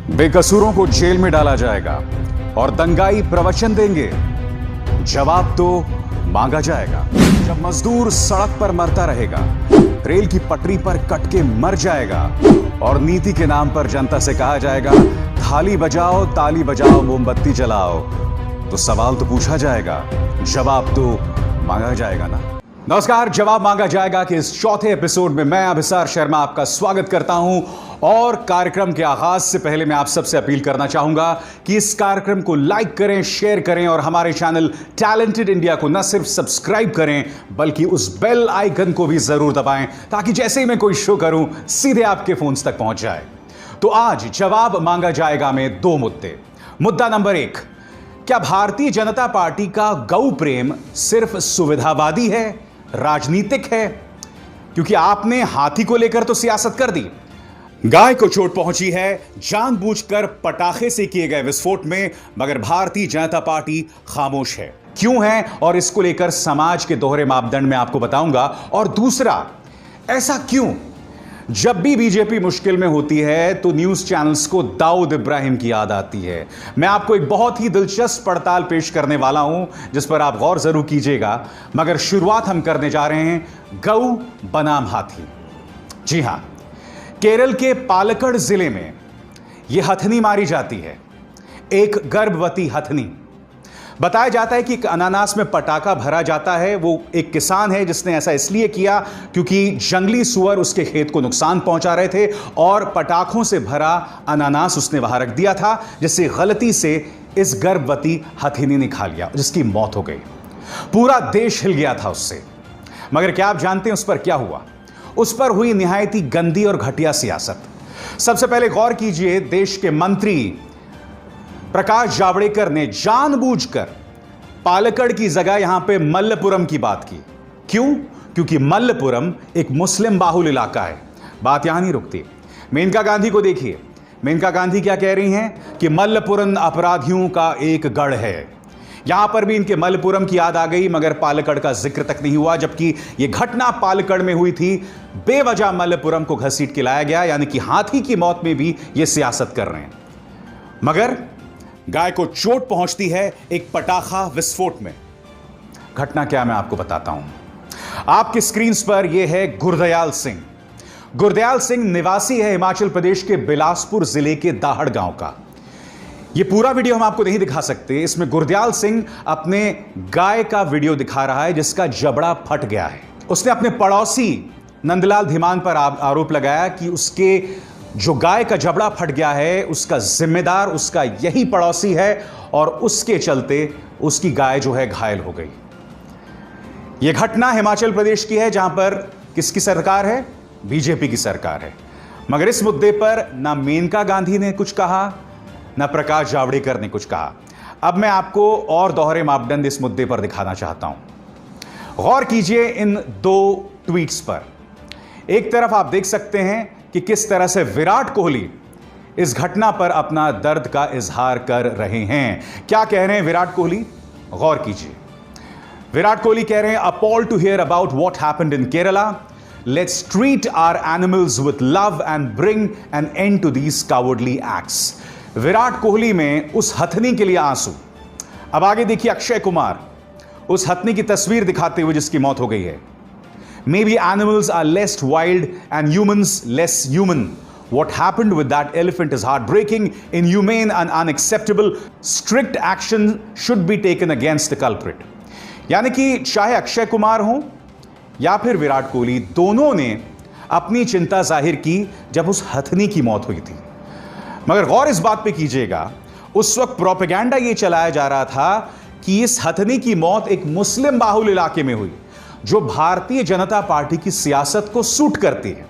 बेकसूरों को जेल में डाला जाएगा और दंगाई प्रवचन देंगे। जवाब तो मांगा जाएगा। जब मजदूर सड़क पर मरता रहेगा, रेल की पटरी पर कट के मर जाएगा और नीति के नाम पर जनता से कहा जाएगा थाली बजाओ, ताली बजाओ, मोमबत्ती जलाओ, तो सवाल तो पूछा जाएगा, जवाब तो मांगा जाएगा ना। नमस्कार, जवाब मांगा जाएगा कि इस चौथे एपिसोड में मैं अभिसार शर्मा आपका स्वागत करता हूं। और कार्यक्रम के आगाज से पहले मैं आप सबसे अपील करना चाहूंगा कि इस कार्यक्रम को लाइक करें, शेयर करें और हमारे चैनल टैलेंटेड इंडिया को न सिर्फ सब्सक्राइब करें बल्कि उस बेल आइकन को भी जरूर दबाएं ताकि जैसे ही मैं कोई शो करूं सीधे आपके फोन तक पहुंच जाए। तो आज जवाब मांगा जाएगा में दो मुद्दे। मुद्दा नंबर 1, क्या भारतीय जनता पार्टी का गौ प्रेम सिर्फ सुविधावादी है, राजनीतिक है? क्योंकि आपने हाथी को लेकर तो सियासत कर दी, गाय को चोट पहुंची है जानबूझकर पटाखे से किए गए विस्फोट में, मगर भारतीय जनता पार्टी खामोश है। क्यों है और इसको लेकर समाज के दोहरे मापदंड में आपको बताऊंगा। और दूसरा, ऐसा क्यों जब भी बीजेपी मुश्किल में होती है तो न्यूज चैनल्स को दाऊद इब्राहिम की याद आती है। मैं आपको एक बहुत ही दिलचस्प पड़ताल पेश करने वाला हूं जिस पर आप गौर जरूर कीजिएगा, मगर शुरुआत हम करने जा रहे हैं गऊ बनाम हाथी। जी हां, केरल के पालक्कड़ जिले में यह हथनी मारी जाती है, एक गर्भवती हथनी। बताया जाता है कि एक अनानास में पटाखा भरा जाता है। वो एक किसान है जिसने ऐसा इसलिए किया क्योंकि जंगली सुअर उसके खेत को नुकसान पहुंचा रहे थे और पटाखों से भरा अनानास उसने वहां रख दिया था, जिससे गलती से इस गर्भवती हथिनी ने खा लिया, जिसकी मौत हो गई। पूरा देश हिल गया था उससे। मगर क्या आप जानते हैं उस पर क्या हुआ? उस पर हुई निहायत ही गंदी और घटिया सियासत। सबसे पहले गौर कीजिए, देश के मंत्री प्रकाश जावड़ेकर ने जानबूझकर पालक्कड़ की जगह यहां पे मल्लपुरम की बात की। क्यों? क्योंकि मल्लपुरम एक मुस्लिम बाहुल इलाका है। बात यहां नहीं रुकती, मेनका गांधी को देखिए। मेनका गांधी क्या कह रही हैं कि मल्लपुरम अपराधियों का एक गढ़ है। यहां पर भी इनके मल्लपुरम की याद आ गई, मगर पालक्कड़ का जिक्र तक नहीं हुआ, जबकि यह घटना पालक्कड़ में हुई थी। बेवजह मल्लपुरम को घसीट के लाया गया, यानी कि हाथी की मौत में भी ये सियासत कर रहे हैं। मगर गाय को चोट पहुंचती है एक पटाखा विस्फोट में। घटना क्या मैं आपको बताता हूं। आपकी स्क्रीन पर यह है गुरदयाल सिंह। गुरदयाल सिंह निवासी है हिमाचल प्रदेश के बिलासपुर जिले के दाहड़ गांव का। यह पूरा वीडियो हम आपको नहीं दिखा सकते। इसमें गुरदयाल सिंह अपने गाय का वीडियो दिखा रहा है जिसका जबड़ा फट गया है। उसने अपने पड़ोसी नंदलाल धीमान पर आरोप लगाया कि उसके जो गाय का जबड़ा फट गया है उसका जिम्मेदार उसका यही पड़ोसी है और उसके चलते उसकी गाय जो है घायल हो गई। यह घटना हिमाचल प्रदेश की है जहां पर किसकी सरकार है? बीजेपी की सरकार है। मगर इस मुद्दे पर ना मेनका गांधी ने कुछ कहा, ना प्रकाश जावड़ेकर ने कुछ कहा। अब मैं आपको और दोहरे मापदंड इस मुद्दे पर दिखाना चाहता हूं। गौर कीजिए इन दो ट्वीट्स पर। एक तरफ आप देख सकते हैं कि किस तरह से विराट कोहली इस घटना पर अपना दर्द का इजहार कर रहे हैं। क्या कह रहे हैं विराट कोहली? गौर कीजिए। विराट कोहली कह रहे हैं, appalled to hear about what happened in Kerala. Let's treat our animals with love and bring an end to these cowardly acts. Virat Kohli में उस हथनी के लिए आंसू। अब आगे देखिए अक्षय कुमार उस हथनी की तस्वीर दिखाते हुए जिसकी मौत हो गई है। Maybe animals are less wild and humans less human. What happened with that elephant is heartbreaking, inhumane and unacceptable. Strict action should be taken against the culprit. यानी कि चाहे अक्षय कुमार हो या फिर विराट कोहली, दोनों ने अपनी चिंता जाहिर की जब उस हथनी की मौत हुई थी। मगर गौर इस बात पे कीजिएगा, उस वक्त प्रोपेगेंडा ये चलाया जा रहा था कि इस हथनी की मौत एक मुस्लिम बाहुल इलाके में हुई जो भारतीय जनता पार्टी की सियासत को सूट करती है।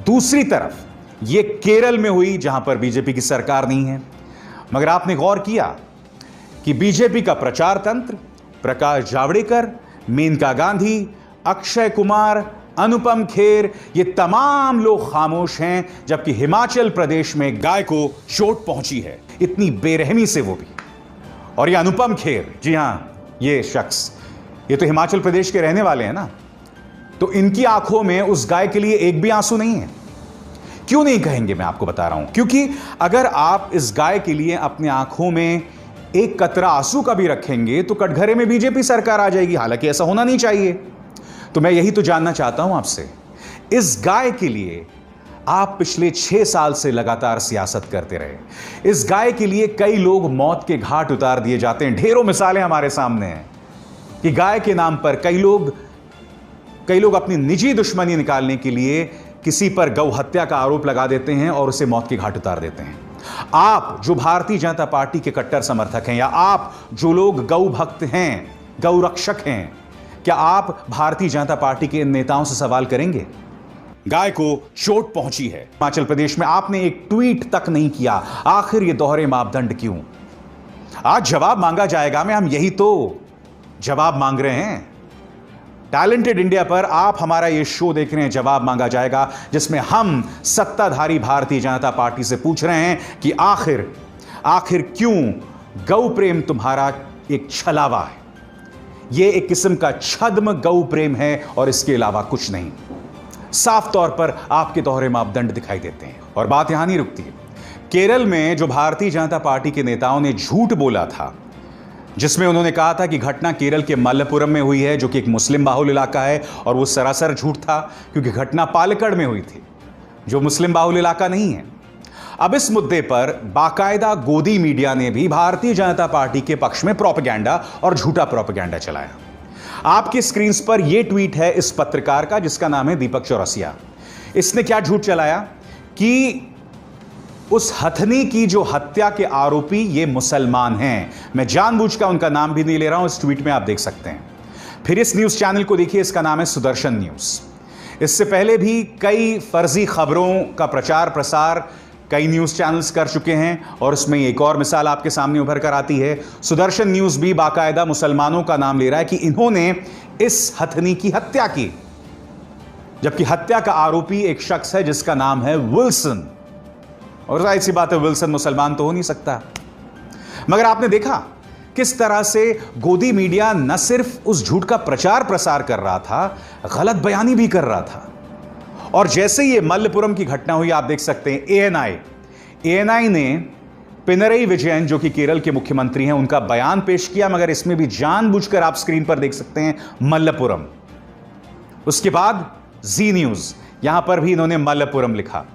दूसरी तरफ यह केरल में हुई जहां पर बीजेपी की सरकार नहीं है। मगर आपने गौर किया कि बीजेपी का प्रचार तंत्र, प्रकाश जावड़ेकर, मेनका गांधी, अक्षय कुमार, अनुपम खेर, ये तमाम लोग खामोश हैं, जबकि हिमाचल प्रदेश में गाय को चोट पहुंची है, इतनी बेरहमी से वो भी। और ये अनुपम खेर, जी हां, ये शख्स, ये तो हिमाचल प्रदेश के रहने वाले हैं ना, तो इनकी आंखों में उस गाय के लिए एक भी आंसू नहीं है। क्यों नहीं कहेंगे, मैं आपको बता रहा हूं। क्योंकि अगर आप इस गाय के लिए अपनी आंखों में एक कतरा आंसू का भी रखेंगे तो कटघरे में बीजेपी सरकार आ जाएगी, हालांकि ऐसा होना नहीं चाहिए। तो मैं यही तो जानना चाहता हूं आपसे, इस गाय के लिए आप पिछले 6 साल से लगातार सियासत करते रहे। इस गाय के लिए कई लोग मौत के घाट उतार दिए जाते हैं। ढेरों मिसालें हमारे सामने हैं कि गाय के नाम पर कई लोग अपनी निजी दुश्मनी निकालने के लिए किसी पर गौ हत्या का आरोप लगा देते हैं और उसे मौत के घाट उतार देते हैं। आप जो भारतीय जनता पार्टी के कट्टर समर्थक हैं, या आप जो लोग गौ भक्त हैं, गौ रक्षक हैं, क्या आप भारतीय जनता पार्टी के इन नेताओं से सवाल करेंगे? गाय को चोट पहुंची है हिमाचल प्रदेश में, आपने एक ट्वीट तक नहीं किया। आखिर ये दोहरे मापदंड क्यों? आज जवाब मांगा जाएगा, में हम यही तो जवाब मांग रहे हैं। टैलेंटेड इंडिया पर आप हमारा ये शो देख रहे हैं, जवाब मांगा जाएगा, जिसमें हम सत्ताधारी भारतीय जनता पार्टी से पूछ रहे हैं कि आखिर क्यों गौ प्रेम तुम्हारा एक छलावा है। यह एक किस्म का छद्म गौ प्रेम है और इसके अलावा कुछ नहीं। साफ तौर पर आपके दोहरे मापदंड दिखाई देते हैं। और बात यहां नहीं रुकती है। केरल में जो भारतीय जनता पार्टी के नेताओं ने झूठ बोला था, जिसमें उन्होंने कहा था कि घटना केरल के मल्लपुरम में हुई है, जो कि एक मुस्लिम बाहुल इलाका है, और वो सरासर झूठ था, क्योंकि घटना पालक्कड़ में हुई थी, जो मुस्लिम बाहुल इलाका नहीं है। अब इस मुद्दे पर बाकायदा गोदी मीडिया ने भी भारतीय जनता पार्टी के पक्ष में प्रोपेगेंडा और झूठा प्रोपेगेंडा चलाया। आपकी स्क्रीन पर यह ट्वीट है इस पत्रकार का, जिसका नाम है दीपक चौरसिया। इसने क्या झूठ चलाया कि उस हथनी की जो हत्या के आरोपी ये मुसलमान हैं। मैं जानबूझकर उनका नाम भी नहीं ले रहा हूं, इस ट्वीट में आप देख सकते हैं। फिर इस न्यूज चैनल को देखिए, इसका नाम है सुदर्शन न्यूज। इससे पहले भी कई फर्जी खबरों का प्रचार प्रसार कई न्यूज चैनल्स कर चुके हैं, और उसमें एक और मिसाल आपके सामने उभर कर आती है। सुदर्शन न्यूज भी बाकायदा मुसलमानों का नाम ले रहा है कि इन्होंने इस हथनी की हत्या की, जबकि हत्या का आरोपी एक शख्स है जिसका नाम है विल्सन। और जाहिर सी बात है, विल्सन मुसलमान तो हो नहीं सकता। मगर आपने देखा किस तरह से गोदी मीडिया न सिर्फ उस झूठ का प्रचार प्रसार कर रहा था, गलत बयानी भी कर रहा था। और जैसे ये मल्लपुरम की घटना हुई, आप देख सकते हैं एएनआई ने पिनरई विजयन, जो कि केरल के मुख्यमंत्री हैं, उनका बयान पेश किया, मगर इसमें भी जानबूझकर आप स्क्रीन पर देख सकते हैं मल्लपुरम। उसके बाद जी न्यूज, यहां पर भी इन्होंने मल्लपुरम लिखा।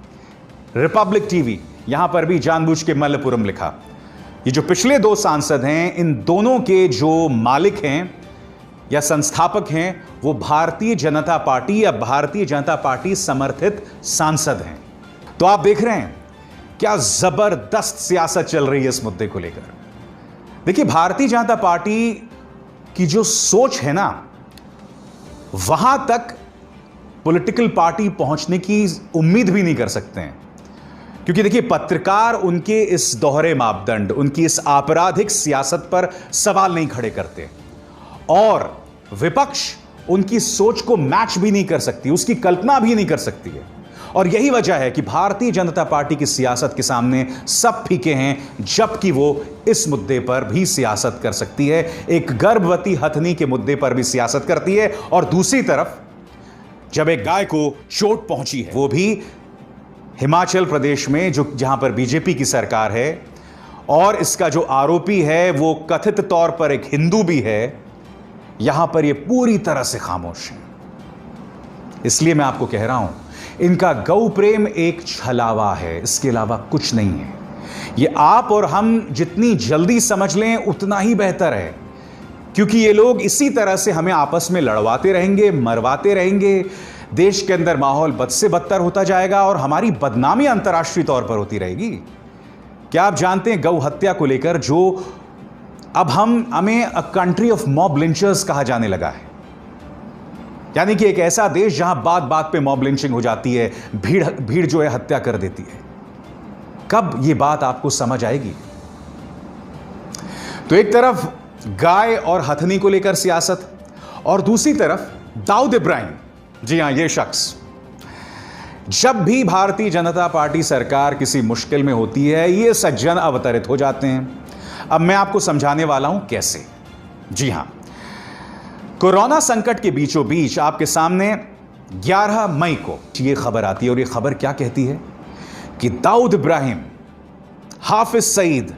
रिपब्लिक टीवी, यहां पर भी जानबूझ के मल्लपुरम लिखा। ये जो पिछले 2 सांसद हैं, इन दोनों के जो मालिक हैं या संस्थापक हैं, वो भारतीय जनता पार्टी या भारतीय जनता पार्टी समर्थित सांसद हैं। तो आप देख रहे हैं क्या जबरदस्त सियासत चल रही है इस मुद्दे को लेकर। देखिए, भारतीय जनता पार्टी की जो सोच है ना, वहां तक पॉलिटिकल पार्टी पहुंचने की उम्मीद भी नहीं कर सकते हैं। क्योंकि देखिए, पत्रकार उनके इस दोहरे मापदंड, उनकी इस आपराधिक सियासत पर सवाल नहीं खड़े करते, और विपक्ष उनकी सोच को मैच भी नहीं कर सकती, उसकी कल्पना भी नहीं कर सकती है। और यही वजह है कि भारतीय जनता पार्टी की सियासत के सामने सब फीके हैं, जबकि वो इस मुद्दे पर भी सियासत कर सकती है। एक गर्भवती हथनी के मुद्दे पर भी सियासत करती है, और दूसरी तरफ जब एक गाय को चोट पहुंची है, वो भी हिमाचल प्रदेश में, जहां पर बीजेपी की सरकार है, और इसका जो आरोपी है वो कथित तौर पर एक हिंदू भी है, यहां पर ये पूरी तरह से खामोश है। इसलिए मैं आपको कह रहा हूं, इनका गौ प्रेम एक छलावा है, इसके अलावा कुछ नहीं है। ये आप और हम जितनी जल्दी समझ लें उतना ही बेहतर है, क्योंकि ये लोग इसी तरह से हमें आपस में लड़वाते रहेंगे, मरवाते रहेंगे। देश के अंदर माहौल बद से बदतर होता जाएगा, और हमारी बदनामी अंतर्राष्ट्रीय तौर पर होती रहेगी। क्या आप जानते हैं, गौ हत्या को लेकर जो अब हमें अ कंट्री ऑफ मॉब लिंचर्स कहा जाने लगा है, यानी कि एक ऐसा देश जहां बात बात पे मॉब लिंचिंग हो जाती है, भीड़ जो है हत्या कर देती है। कब ये बात आपको समझ आएगी? तो एक तरफ गाय और हथनी को लेकर सियासत, और दूसरी तरफ दाऊद इब्राहिम, जी हां, ये शख्स, जब भी भारतीय जनता पार्टी सरकार किसी मुश्किल में होती है, ये सज्जन अवतरित हो जाते हैं। अब मैं आपको समझाने वाला हूं कैसे। जी हां, कोरोना संकट के बीचों बीच आपके सामने 11 मई को यह खबर आती है, और यह खबर क्या कहती है कि दाऊद इब्राहिम, हाफिज सईद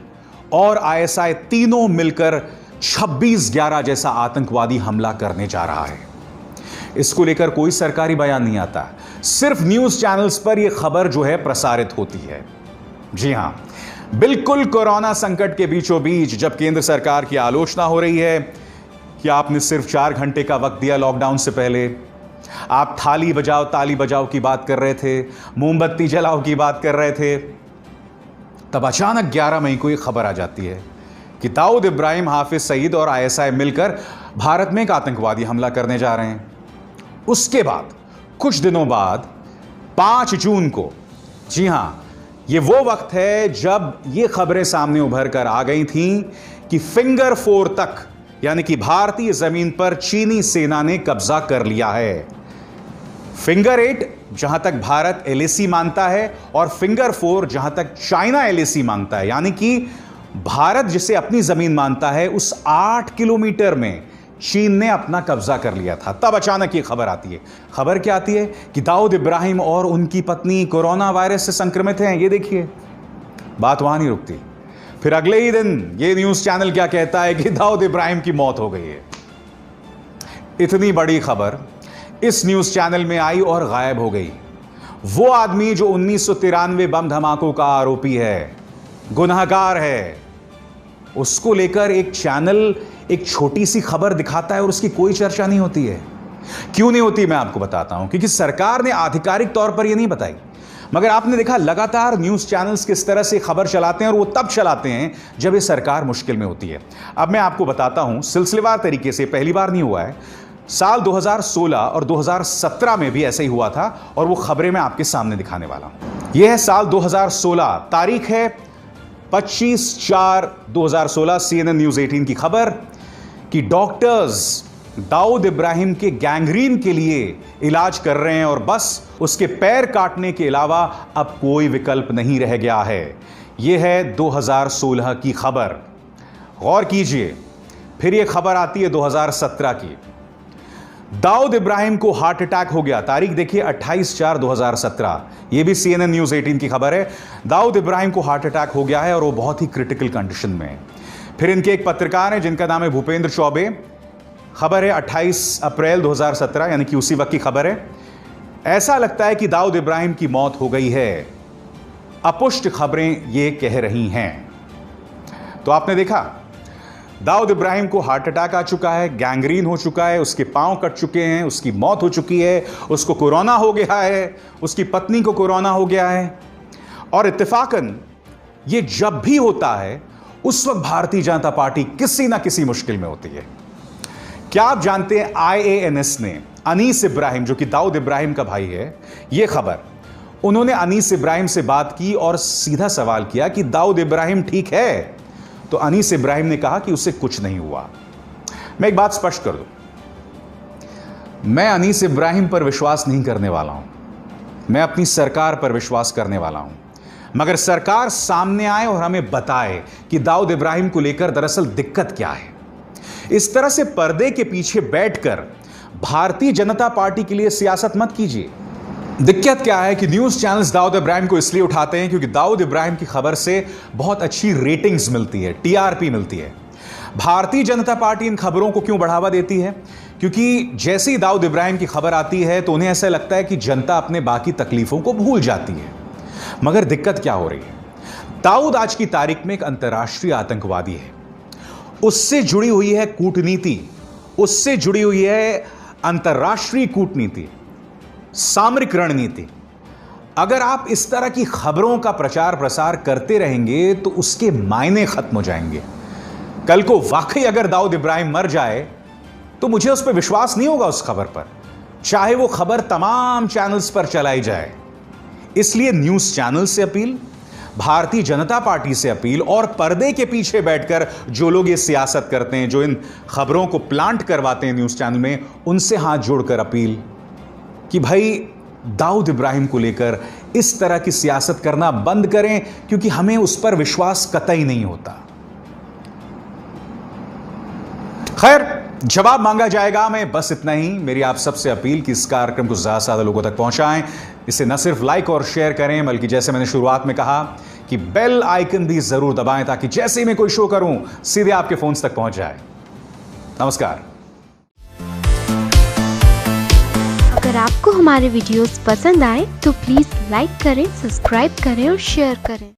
और आईएसआई तीनों मिलकर 26/11 जैसा आतंकवादी हमला करने जा रहा है। इसको लेकर कोई सरकारी बयान नहीं आता, सिर्फ न्यूज चैनल्स पर यह खबर जो है प्रसारित होती है। जी हां, बिल्कुल कोरोना संकट के बीचों बीच जब केंद्र सरकार की आलोचना हो रही है कि आपने सिर्फ 4 घंटे का वक्त दिया लॉकडाउन से पहले, आप थाली बजाओ ताली बजाओ की बात कर रहे थे, मोमबत्ती जलाओ की बात कर रहे थे, तब अचानक 11 मई को यह खबर आ जाती है कि दाऊद इब्राहिम, हाफिज सईद और आईएसआई मिलकर भारत में एक आतंकवादी हमला करने जा रहे हैं। उसके बाद कुछ दिनों बाद 5 जून को, जी हां, यह वो वक्त है जब ये खबरें सामने उभर कर आ गई थीं कि फिंगर 4 तक, यानी कि भारतीय जमीन पर चीनी सेना ने कब्जा कर लिया है। फिंगर 8 जहां तक भारत एलएसी मानता है और फिंगर 4 जहां तक चाइना एलएसी मानता है, यानी कि भारत जिसे अपनी जमीन मानता है, उस 8 किलोमीटर में चीन ने अपना कब्जा कर लिया था। तब अचानक ये खबर आती है। खबर क्या आती है कि दाऊद इब्राहिम और उनकी पत्नी कोरोना वायरस से संक्रमित हैं। ये देखिए, बात वहां नहीं रुकती। फिर अगले ही दिन ये न्यूज चैनल क्या कहता है कि दाऊद इब्राहिम की मौत हो गई है। इतनी बड़ी खबर इस न्यूज चैनल में आई और गायब हो गई। वो आदमी जो 1993 बम धमाकों का आरोपी है, गुनहगार है, उसको लेकर एक चैनल एक छोटी सी खबर दिखाता है और उसकी कोई चर्चा नहीं होती है। क्यों नहीं होती, मैं आपको बताता हूं। क्योंकि सरकार ने आधिकारिक तौर पर यह नहीं बताई। मगर आपने देखा लगातार न्यूज चैनल्स किस तरह से खबर चलाते हैं, और वो तब चलाते हैं जब ये सरकार मुश्किल में होती है। अब मैं आपको बताता हूं, सिलसिलेवार तरीके से, पहली बार नहीं हुआ है। साल 2016 और 2017 में भी ऐसे ही हुआ था, और वो खबरें मैं आपके सामने दिखाने वाला हूं। यह है साल 2016, तारीख है 25/4/2016, CNN न्यूज 18 की खबर कि डॉक्टर्स दाऊद इब्राहिम के गैंग्रीन के लिए इलाज कर रहे हैं और बस उसके पैर काटने के अलावा अब कोई विकल्प नहीं रह गया है। यह है 2016 की खबर। गौर कीजिए, फिर यह खबर आती है 2017 की। दाऊद इब्राहिम को हार्ट अटैक हो गया। तारीख देखिए 28/4/2017। यह भी CNN न्यूज 18 की खबर है। दाऊद इब्राहिम को हार्ट अटैक हो गया है और वो बहुत ही क्रिटिकल कंडीशन में है। फिर इनके एक पत्रकार हैं जिनका नाम है भूपेंद्र चौबे। खबर है 28 अप्रैल 2017, यानी कि उसी वक्त की खबर है। ऐसा लगता है कि दाऊद इब्राहिम की मौत हो गई है, अपुष्ट खबरें ये कह रही हैं। तो आपने देखा, दाऊद इब्राहिम को हार्ट अटैक आ चुका है, गैंग्रीन हो चुका है, उसके पांव कट चुके हैं, उसकी मौत हो चुकी है, उसको कोरोना हो गया है, उसकी पत्नी को कोरोना हो गया है। और इत्तेफाकन ये जब भी होता है उस वक्त भारतीय जनता पार्टी किसी ना किसी मुश्किल में होती है। क्या आप जानते हैं, IANS ने अनीस इब्राहिम, जो कि दाऊद इब्राहिम का भाई है, यह खबर, उन्होंने अनीस इब्राहिम से बात की और सीधा सवाल किया कि दाऊद इब्राहिम ठीक है? तो अनीस इब्राहिम ने कहा कि उसे कुछ नहीं हुआ। मैं एक बात स्पष्ट कर दूं, मैं अनीस इब्राहिम पर विश्वास नहीं करने वाला हूं, मैं अपनी सरकार पर विश्वास करने वाला हूं। मगर सरकार सामने आए और हमें बताए कि दाऊद इब्राहिम को लेकर दरअसल दिक्कत क्या है। इस तरह से पर्दे के पीछे बैठकर भारतीय जनता पार्टी के लिए सियासत मत कीजिए। दिक्कत क्या है कि न्यूज चैनल्स दाऊद इब्राहिम को इसलिए उठाते हैं क्योंकि दाऊद इब्राहिम की खबर से बहुत अच्छी रेटिंग्स मिलती है, TRP मिलती है। भारतीय जनता पार्टी इन खबरों को क्यों बढ़ावा देती है? क्योंकि जैसे ही दाऊद इब्राहिम की खबर आती है तो उन्हें ऐसा लगता है कि जनता अपने बाकी तकलीफों को भूल जाती है। मगर दिक्कत क्या हो रही है, दाऊद आज की तारीख में एक अंतर्राष्ट्रीय आतंकवादी है, उससे जुड़ी हुई है कूटनीति, उससे जुड़ी हुई है अंतर्राष्ट्रीय कूटनीति, सामरिक रणनीति। अगर आप इस तरह की खबरों का प्रचार प्रसार करते रहेंगे तो उसके मायने खत्म हो जाएंगे। कल को वाकई अगर दाऊद इब्राहिम मर जाए तो मुझे उस पर विश्वास नहीं होगा, उस खबर पर, चाहे वो खबर तमाम चैनल्स पर चलाई जाए। इसलिए न्यूज चैनल से अपील, भारतीय जनता पार्टी से अपील, और पर्दे के पीछे बैठकर जो लोग ये सियासत करते हैं, जो इन खबरों को प्लांट करवाते हैं न्यूज चैनल में, उनसे हाथ जोड़कर अपील कि भाई दाऊद इब्राहिम को लेकर इस तरह की सियासत करना बंद करें, क्योंकि हमें उस पर विश्वास कतई नहीं होता। खैर, जवाब मांगा जाएगा। मैं बस इतना ही, मेरी आप सबसे अपील कि इस कार्यक्रम को ज्यादा से ज्यादा लोगों तक पहुंचाएं, इसे न सिर्फ लाइक और शेयर करें, बल्कि जैसे मैंने शुरुआत में कहा कि बेल आइकन भी जरूर दबाएं, ताकि जैसे ही मैं कोई शो करूं सीधे आपके फोन तक पहुंच जाए। नमस्कार। अगर आपको हमारे वीडियोस पसंद आए तो प्लीज लाइक करें, सब्सक्राइब करें और शेयर करें।